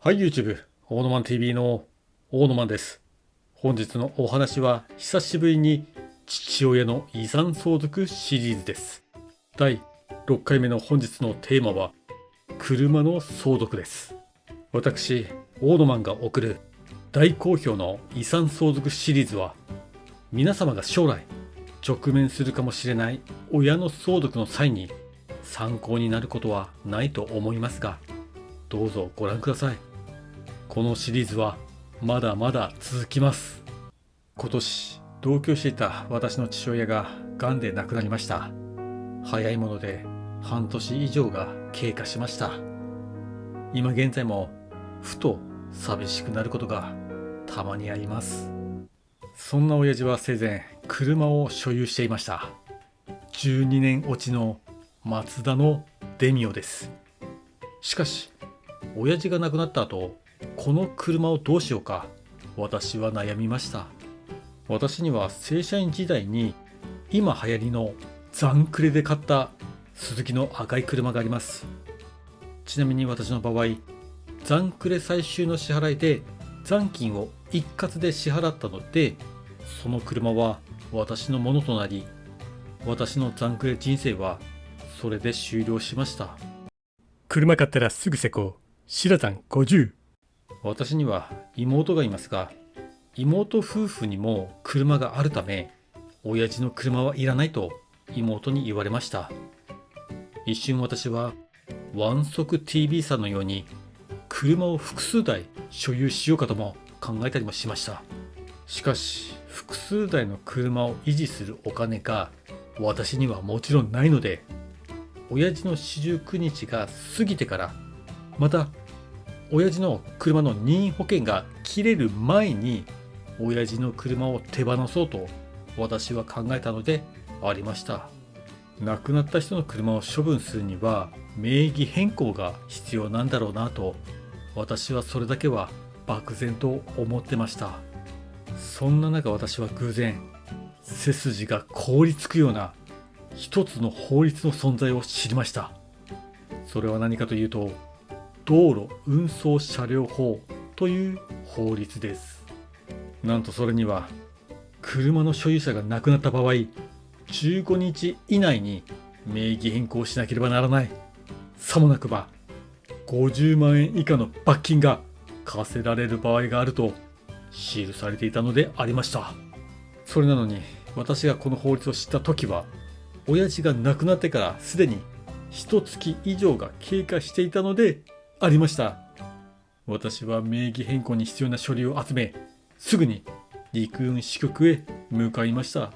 はい、YouTube、オーノマン TV のオーノマンです。本日のお話は久しぶりに父親の遺産相続シリーズです。第6回目の本日のテーマは車の相続です。私、オーノマンが送る大好評の遺産相続シリーズは皆様が将来直面するかもしれない親の相続の際に参考になることはないと思いますが、どうぞご覧ください。このシリーズはまだまだ続きます。今年同居していた私の父親が癌で亡くなりました。早いもので半年以上が経過しました。今現在もふと寂しくなることがたまにあります。そんな親父は生前車を所有していました。12年落ちのマツダのデミオです。しかし親父が亡くなった後、この車をどうしようか私は悩みました。私には正社員時代に今流行りの残クレで買ったスズキの赤い車があります。ちなみに私の場合、残クレ最終の支払いで残金を一括で支払ったので、その車は私のものとなり、私の残クレ人生はそれで終了しました。車買ったらすぐ施工、白山50。私には妹がいますが、妹夫婦にも車があるため、親父の車はいらないと妹に言われました。一瞬私はワンソク TV さんのように車を複数台所有しようかとも考えたりもしました。しかし複数台の車を維持するお金が私にはもちろんないので、親父の四十九日が過ぎてから、また親父の車の任意保険が切れる前に親父の車を手放そうと私は考えたのでありました。亡くなった人の車を処分するには名義変更が必要なんだろうなと、私はそれだけは漠然と思ってました。そんな中、私は偶然背筋が凍りつくような一つの法律の存在を知りました。それは何かというと、道路運送車両法という法律です。なんとそれには、車の所有者が亡くなった場合、15日以内に名義変更しなければならない。さもなくば50万円以下の罰金が課せられる場合があると記されていたのでありました。それなのに私がこの法律を知った時は、親父が亡くなってからすでに1月以上が経過していたのでありました。私は名義変更に必要な書類を集め、すぐに陸運支局へ向かいました。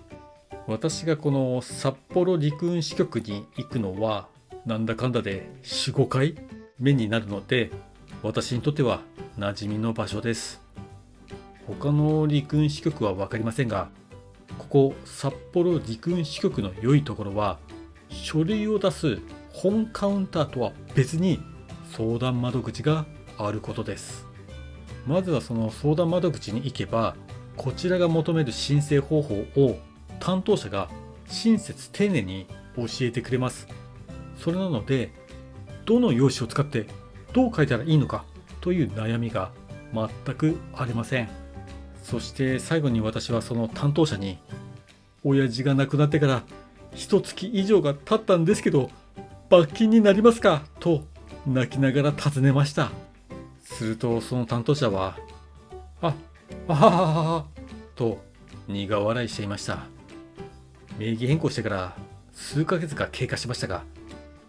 私がこの札幌陸運支局に行くのはなんだかんだで 4,5 回目になるので、私にとっては馴染みの場所です。他の陸運支局は分かりませんが、ここ札幌陸運支局の良いところは、書類を出す本カウンターとは別に相談窓口があることです。まずはその相談窓口に行けば、こちらが求める申請方法を担当者が親切丁寧に教えてくれます。それなので、どの用紙を使ってどう書いたらいいのかという悩みが全くありません。そして最後に私はその担当者に、親父が亡くなってから1月以上が経ったんですけど罰金になりますかと泣きながら尋ねました。するとその担当者は、あははははと苦笑いしていました。名義変更してから数ヶ月が経過しましたが、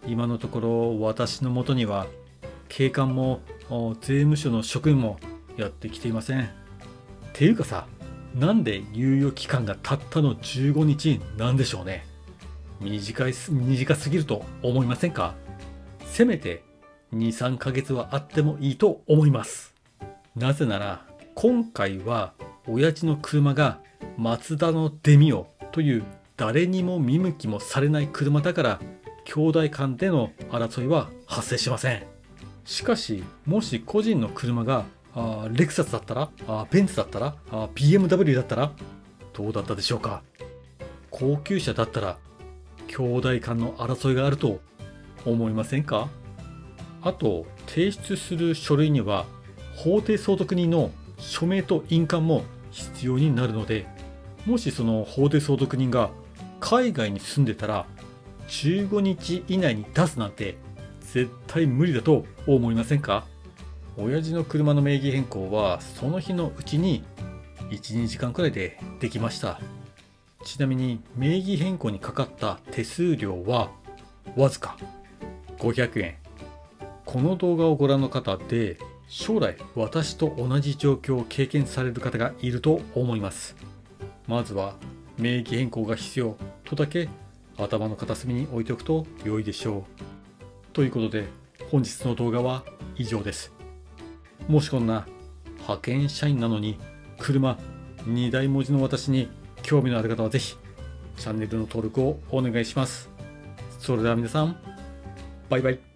今のところ私のもとには警官も税務署の職員もやってきていません。っていうかさ、なんで猶予期間がたったの15日なんでしょうね。短すぎると思いませんか？せめて2、3ヶ月はあってもいいと思います。なぜなら今回は親父の車がマツダのデミオという誰にも見向きもされない車だから、兄弟間での争いは発生しません。しかしもし個人の車がレクサスだったら、ベンツだったら、BMW だったらどうだったでしょうか。高級車だったら兄弟間の争いがあると思いませんか？あと提出する書類には法定相続人の署名と印鑑も必要になるので、もしその法定相続人が海外に住んでたら15日以内に出すなんて絶対無理だと思いませんか？親父の車の名義変更はその日のうちに 1,2 時間くらいでできました。ちなみに名義変更にかかった手数料はわずか500円。この動画をご覧の方で将来私と同じ状況を経験される方がいると思います。まずは名義変更が必要とだけ頭の片隅に置いておくと良いでしょう。ということで本日の動画は以上です。もしこんな派遣社員なのに車2台文字の私に興味のある方はぜひチャンネルの登録をお願いします。それでは皆さん、バイバイ。